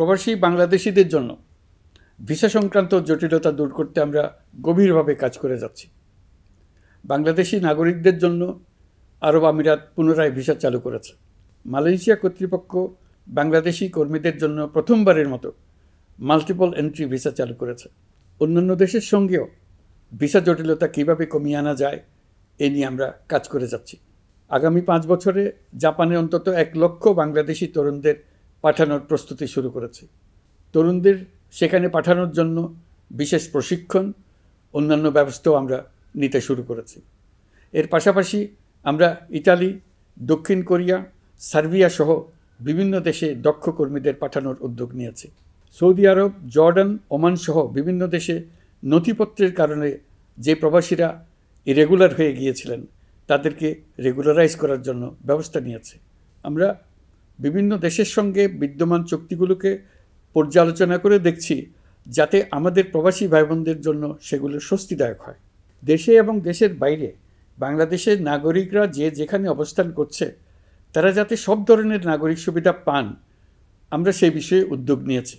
প্রবাসী বাংলাদেশিদের জন্য ভিসা সংক্রান্ত জটিলতা দূর করতে আমরা গভীরভাবে কাজ করে যাচ্ছি। বাংলাদেশি নাগরিকদের জন্য আরব আমিরাত পুনরায় ভিসা চালু করেছে। মালয়েশিয়া কর্তৃপক্ষ বাংলাদেশি কর্মীদের জন্য প্রথমবারের মতো মাল্টিপল এন্ট্রি ভিসা চালু করেছে। অন্যান্য দেশের সঙ্গেও ভিসা জটিলতা কীভাবে কমিয়ে আনা যায় এ নিয়ে আমরা কাজ করে যাচ্ছি। আগামী 5 বছরে জাপানে অন্তত 1 লক্ষ বাংলাদেশি তরুণদের পাঠানোর প্রস্তুতি শুরু করেছে। তরুণদের সেখানে পাঠানোর জন্য বিশেষ প্রশিক্ষণ, অন্যান্য ব্যবস্থাও আমরা নিতে শুরু করেছি। এর পাশাপাশি আমরা ইতালি, দক্ষিণ কোরিয়া, সার্বিয়া সহ বিভিন্ন দেশে দক্ষ কর্মীদের পাঠানোর উদ্যোগ নিয়েছি। সৌদি আরব, জর্ডান, ওমান সহ বিভিন্ন দেশে নথিপত্রের কারণে যে প্রবাসীরা ইরেগুলার হয়ে গিয়েছিলেন তাদেরকে রেগুলারাইজ করার জন্য ব্যবস্থা নিয়েছে। আমরা বিভিন্ন দেশের সঙ্গে বিদ্যমান চুক্তিগুলোকে পর্যালোচনা করে দেখছি যাতে আমাদের প্রবাসী ভাইবোনদের জন্য সেগুলো স্বস্তিদায়ক হয়। দেশে এবং দেশের বাইরে বাংলাদেশের নাগরিকরা যে যেখানে অবস্থান করছে তারা যাতে সব ধরনের নাগরিক সুবিধা পান, আমরা সেই বিষয়ে উদ্যোগ নিয়েছি।